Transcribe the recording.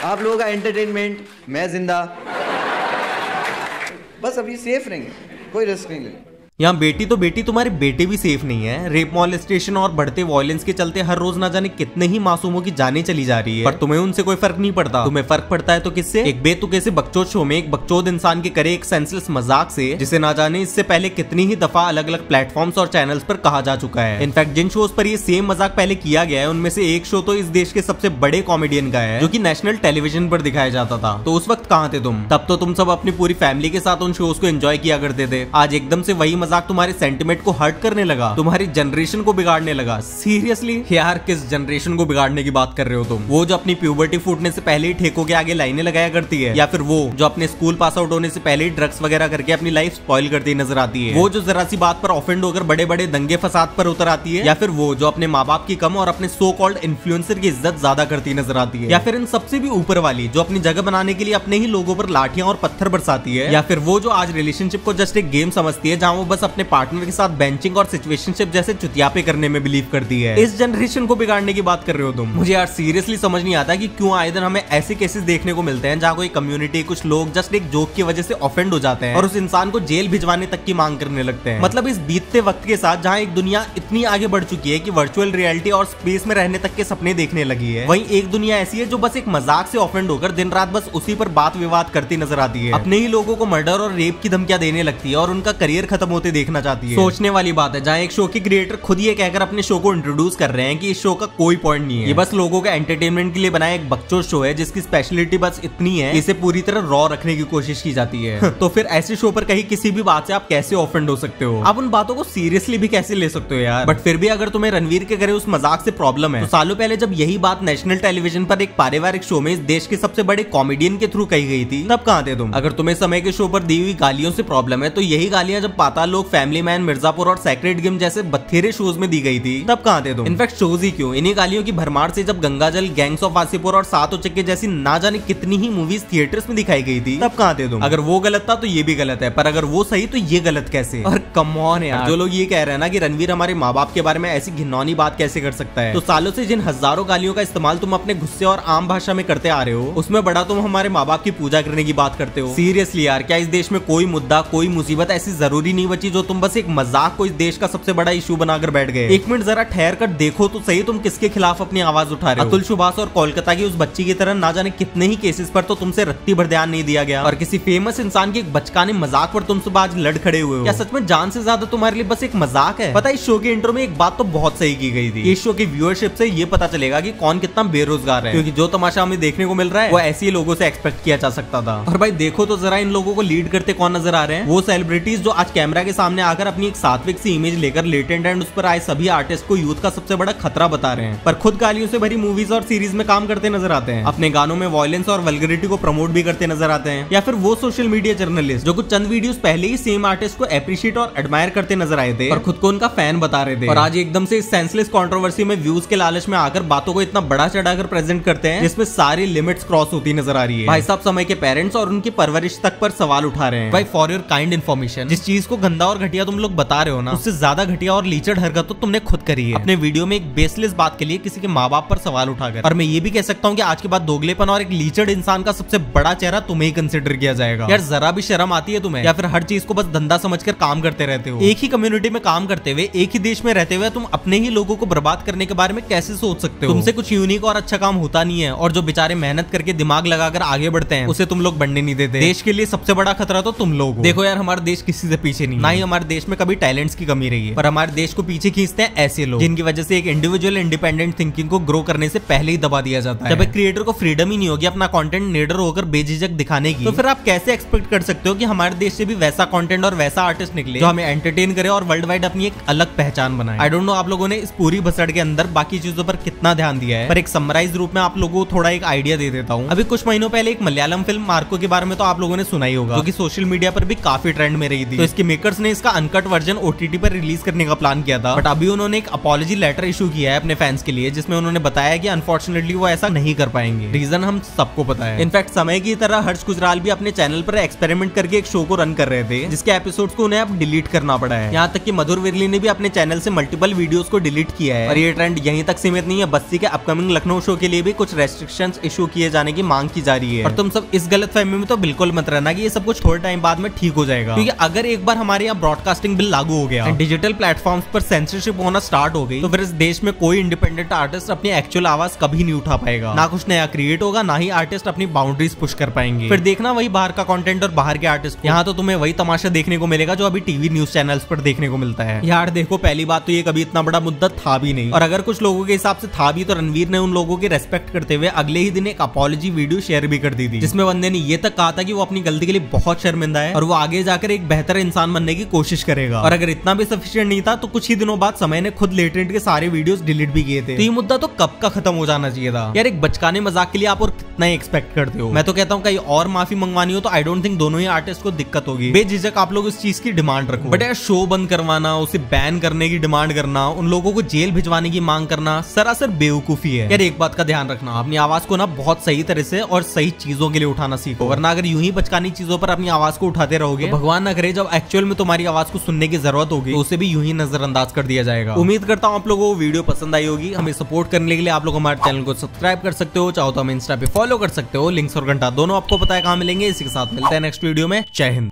आप लोगों का एंटरटेनमेंट, मैं जिंदा। बस अभी सेफ रहेंगे, कोई रिस्क नहीं लेंगे। यहाँ बेटी तो बेटी, तुम्हारे बेटे भी सेफ नहीं है। रेप मॉलेस्टेशन और बढ़ते वायलेंस के चलते हर रोज ना जाने कितने ही मासूमों की जानें चली जा रही है, पर तुम्हें उनसे कोई फर्क नहीं पड़ता। तुम्हें फर्क पड़ता है तो किससे? एक बेतुके से बकचोद शो में एक बकचोद इंसान के करे एक सेंसलेस मजाक से, जिसे ना जाने इससे पहले कितनी ही दफा अलग अलग प्लेटफॉर्म्स और चैनल्स पर कहा जा चुका है। इनफैक्ट जिन शोज पर ये सेम मजाक पहले किया गया है उनमें से एक शो तो इस देश के सबसे बड़े कॉमेडियन का है, जो कि नेशनल टेलीविजन पर दिखाया जाता था। तो उस वक्त कहाँ थे तुम? तब तो तुम सब अपनी पूरी फैमिली के साथ उन शोज को एंजॉय किया करते थे। आज एकदम से वही मजाक तुम्हारे सेंटिमेंट को हर्ट करने लगा, तुम्हारी जनरेशन को बिगाड़ने लगा। सीरियसली यार, किस जनरेशन को बिगाड़ने की बात कर रहे हो तुम? वो जो अपनी प्यूबर्टी फूटने से पहले ही ठेकों के आगे लाइनें लगाया करती है, या फिर वो जो अपने स्कूल पास आउट होने से पहले ही ड्रग्स वगैरह करके अपनी लाइफ स्पॉइल करती नजर आती है, वो जो जरा सी बात पर ऑफेंड होकर बड़े बड़े दंगे फसाद पर उतर आती है, या फिर वो जो अपने माँ बाप की कम और अपने सो कॉल्ड इन्फ्लुएंसर की इज्जत ज्यादा करती नजर आती है, या फिर इन सबसे भी ऊपर वाली जो अपनी जगह बनाने के लिए अपने ही लोगों पर लाठियां और पत्थर बरसाती है, या फिर वो जो आज रिलेशनशिप को जस्ट एक गेम समझती है जहां वो बस अपने पार्टनर के साथ बेंचिंग और सिचुएशनशिप जैसे चुतियापे करने में बिलीव करती है। इस जनरेशन को बिगाड़ने की बात कर रहे हो तुम? मुझे यार सीरियसली समझ नहीं आता कि क्यों आए दिन हमें ऐसे केसेस देखने को मिलते हैं जहां कोई कम्युनिटी, कुछ लोग जस्ट एक जोक की वजह से ऑफेंड हो जाते हैं और उस इंसान को जेल भिजवाने तक की मांग करने लगते हैं। मतलब इस बीतते वक्त के साथ जहां एक दुनिया इतनी आगे बढ़ चुकी है कि वर्चुअल रियलिटी और स्पेस में रहने तक के सपने देखने लगी है, वहीं एक दुनिया ऐसी है जो बस एक मजाक से ऑफेंड होकर दिन रात बस उसी पर बात विवाद करती नजर आती है, अपने ही लोगों को मर्डर और रेप की धमकियां देने लगती है और उनका करियर खत्म होते देखना चाहती है। सोचने वाली बात है जहां एक शो के क्रिएटर खुद ये कहकर अपने शो को इंट्रोड्यूस कर रहे हैं कि इस शो का कोई पॉइंट नहीं है, ये बस लोगों के एंटरटेनमेंट के लिए बनाया एक बकचोद शो है जिसकी स्पेशलिटी बस इतनी है, इसे पूरी तरह रॉ रखने की कोशिश की जाती है। तो फिर ऐसे शो पर कहीं किसी भी बात से आप कैसे ऑफेंड हो सकते हो? आप उन बातों को सीरियसली भी कैसे ले सकते हो यार? बट फिर भी अगर तुम्हें रणवीर के करे उस मजाक से प्रॉब्लम है, तो सालों पहले जब यही बात नेशनल टेलीविजन पर एक पारिवारिक शो में इस देश के सबसे बड़े कॉमेडियन के थ्रू कही गई थी, तब कहाँ थे तुम? अगर तुम्हें समय के शो पर दी हुई गालियों से प्रॉब्लम है, तो यही गालियां जब पाताल लोक, फैमिली मैन, मिर्जापुर और सेक्रेट गेम जैसे बथेरे शोज में दी गई थी, तब कहाँ थे तुम? इनफैक्ट शोज ही क्यों, इन्हीं गालियों की भरमार से जब गंगाजल, गैंग्स ऑफ वासेपुर और सात उचक्के जैसी ना जाने कितनी ही मूवीज थिएटर्स में दिखाई गई थी, तब कहाँ थे तुम? अगर वो गलत था तो ये भी गलत है, पर अगर वो सही तो ये गलत कैसे? और कम ऑन यार, जो लोग ये कह रहे हैं ना कि रणवीर हमारे माँ बाप के बारे में ऐसी घिनौनी बात कैसे कर सकता है, तो सालों से जिन हजारों गालियों का इस्तेमाल तुम अपने गुस्से और आम भाषा में करते आ रहे हो, उसमें बड़ा तुम हमारे माँ बाप की पूजा करने की बात करते हो। सीरियसली यार, क्या इस देश में कोई मुद्दा, कोई मुसीबत ऐसी जरूरी नहीं बची जो तुम बस एक मजाक को इस देश का सबसे बड़ा इशू बनाकर बैठ गए? एक मिनट जरा ठहर कर देखो तो सही, तुम किसके खिलाफ अपनी आवाज उठा रहे हो? अतुल सुभाष और कोलकाता की उस बच्ची की तरह ना जाने कितने ही केसेस पर तो तुमसे रत्ती भर ध्यान नहीं दिया गया, और किसी फेमस इंसान के एक बचकाने मजाक पर तुमसे आज लड़ खड़े हुए हो। क्या सच में जान से ज्यादा तुम्हारे लिए बस एक मजाक है? पता है, इस शो के इंट्रो में एक बात तो बहुत सही की गई थी, इस शो की व्यूअरशिप से ये पता चलेगा कि कौन कितना बेरोजगार है, क्योंकि जो तमाशा हमें देखने को मिल रहा है वो ऐसे लोगों से एक्सपेक्ट किया जा सकता था। और भाई देखो तो जरा इन लोगों को लीड करते कौन नजर आ रहे हैं? वो सेलिब्रिटीज जो आज कैमरा के सामने आकर अपनी एक सात्विक सी इमेज लेकर लेटेंट एंड उस पर आए सभी आर्टिस्ट को यूथ का सबसे बड़ा खतरा बता रहे हैं, पर खुद गालियों से भरी मूवीज और सीरीज में काम करते नजर आते हैं, अपने गानों में वायलेंस और वल्गरिटी को प्रमोट भी करते नजर आते हैं। या फिर वो सोशल मीडिया जर्नलिस्ट जो कुछ चंद वीडियोस पहले ही सेम आर्टिस्ट को एप्रिशिएट और एडमायर करते नजर आए थे और खुद को उनका फैन बता रहे थे, और आज एकदम से इस सेंसलेस कंट्रोवर्सी में व्यूज के लालच में आकर बातों को इतना बड़ा चढ़ाकर प्रेजेंट करते हैं जिसमें सारी लिमिट्स क्रॉस होती नजर आ रही है। भाई साहब समय के पेरेंट्स और उनकी परवरिश तक पर सवाल उठा रहे हैं। भाई फॉर योर काइंड इन्फॉर्मेशन, जिस चीज को गंदा और घटिया तुम लोग बता रहे हो ना, उससे ज्यादा घटिया और लीचड़ हरकत तो तुमने खुद करी है अपने वीडियो में एक बेसलेस बात के लिए किसी के माँ बाप पर सवाल उठाकर। और मैं ये भी कह सकता हूँ कि आज के बाद दोगलेपन और एक लीचड़ इंसान का सबसे बड़ा चेहरा तुम्हें ही कंसिडर किया जाएगा। यार जरा भी शर्म आती है तुम्हें? या फिर हर चीज को बस धंधा समझकर काम करते रहते हो? एक ही कम्युनिटी में काम करते हुए, एक ही देश में रहते हुए तुम अपने ही लोगों को बर्बाद करने के बारे में कैसे सोच सकते हो? तुमसे कुछ यूनिक और अच्छा काम होता नहीं है, और जो बेचारे मेहनत करके दिमाग लगाकर आगे बढ़ते हैं उसे तुम लोग बढ़ने नहीं देते। देश के लिए सबसे बड़ा खतरा तो तुम लोग हो। देखो यार, हमारा देश किसी से पीछे नहीं, ना ही हमारे देश में कभी टैलेंट्स की कमी रही है, पर हमारे देश को पीछे खींचते हैं ऐसे लोग जिनकी वजह से एक इंडिविजुअल इंडिपेंडेंट थिंकिंग को ग्रो करने से पहले ही दबा दिया जाता है। जब एक क्रिएटर को फ्रीडम ही नहीं होगी अपना कंटेंट निडर होकर बेझिझक दिखाने की, तो फिर आप कैसे एक्सपेक्ट कर सकते हो कि हमारे देश से भी वैसा कंटेंट और वैसा आर्टिस्ट निकले जो हमें एंटरटेन करे और वर्ल्ड वाइड अपनी एक अलग पहचान बनाए? आई डोंट नो आप लोगों ने इस पूरी भसड़ के अंदर बाकी चीजों पर कितना ध्यान दिया है, पर एक समराइज रूप में आप लोगों को थोड़ा एक आइडिया दे देता हूँ। अभी कुछ महीनों पहले एक मलयालम फिल्म मार्को के बारे में तो आप लोगों ने सुना ही होगा, जो कि सोशल मीडिया पर भी काफी ट्रेंड में रही थी। तो इसके मेकर्स प्रोड्यूसर्स ने इसका अनकट वर्जन OTT पर रिलीज करने का प्लान किया था, बट अभी उन्होंने एक अपॉलॉजी लेटर इशू किया है अपने फैंस के लिए, जिसमें उन्होंने बताया कि अनफॉर्चुनेटली वो ऐसा नहीं कर पाएंगे। रीजन हम सबको पता है। इनफैक्ट समय की तरह हर्ष गुजराल भी अपने चैनल पर एक्सपेरिमेंट करके एक शो को रन कर रहे थे, जिसके एपिसोड्स को उन्हें अब डिलीट करना पड़ा है। यहाँ तक कि मधुर विरली ने भी अपने चैनल से मल्टीपल वीडियोस को डिलीट किया है। और ये ट्रेंड यहीं तक सीमित नहीं है, बस्सी के अपकमिंग लखनऊ शो के लिए भी कुछ रेस्ट्रिक्शंस इशू किए जाने की मांग की जा रही है। और तुम सब इस गलतफहमी में तो बिल्कुल मत रहना कि ये सब कुछ थोड़े टाइम बाद में ठीक हो जाएगा, क्योंकि अगर एक बार हमारे यहाँ ब्रॉडकास्टिंग बिल लागू हो गया, डिजिटल प्लेटफॉर्म्स पर सेंसरशिप होना स्टार्ट हो गई, तो फिर इस देश में कोई इंडिपेंडेंट आर्टिस्ट अपनी एक्चुअल आवाज कभी नहीं उठा पाएगा, ना कुछ नया क्रिएट होगा, ना ही आर्टिस्ट अपनी बाउंड्रीज पुश कर पाएंगे। फिर देखना वही बाहर का कंटेंट और बाहर के आर्टिस्ट। यहाँ तो तुम्हें वही तमाशा देखने को मिलेगा जो अभी टीवी न्यूज चैनल्स पर देखने को मिलता है। यार देखो, पहली बात तो ये कभी इतना बड़ा मुद्दा था भी नहीं, और अगर कुछ लोगों के हिसाब से था भी तो रणवीर ने उन लोगों की रेस्पेक्ट करते हुए अगले ही दिन एक अपॉलॉजी वीडियो शेयर भी कर दी थी, जिसमें बंदे ने ये तक कहा था कि वो अपनी गलती के लिए बहुत शर्मिंदा है और वो आगे जाकर एक बेहतर इंसान बनने की कोशिश करेगा। और अगर इतना भी सफिशिएंट नहीं था तो कुछ ही दिनों बाद समय ने खुद लेटेंट के सारे वीडियोस डिलीट भी किए थे। तो ये मुद्दा तो कब का खत्म हो जाना चाहिए था यार। एक बचकाने मजाक के लिए आप और कितना ही एक्सपेक्ट करते हो। मैं तो कहता हूँ कहीं और माफी मंगवानी हो तो आई डोंट थिंक दोनों ही आर्टिस्ट को दिक्कत होगी। बेझिझक आप लोग इस चीज की डिमांड रखो, बट यार शो बंद करवाना, उसे बैन करने की डिमांड करना, उन लोगों को जेल भिजवाने की मांग करना सरासर बेवकूफी है। यार एक बात का ध्यान रखना, अपनी आवाज को ना बहुत सही तरह से और सही चीजों के लिए उठाना सीखो, वरना अगर यूं ही बचकानी चीजों पर अपनी आवाज को उठाते रहोगे तो भगवान ना करे जब एक्चुअल में तुम्हारी आवाज को सुनने की जरूरत होगी तो उसे भी यूं ही नजरअंदाज कर दिया जाएगा। उम्मीद करता हूँ आप लोगों को वीडियो पसंद आई होगी। हमें सपोर्ट करने के लिए आप लोग हमारे चैनल को सब्सक्राइब कर सकते हो, चाहो तो हमें इंस्टा पे फॉलो कर सकते हो। लिंक्स और घंटा दोनों आपको पता है कहाँ मिलेंगे। इसी के साथ मिलते हैं नेक्स्ट वीडियो में। जय हिंद।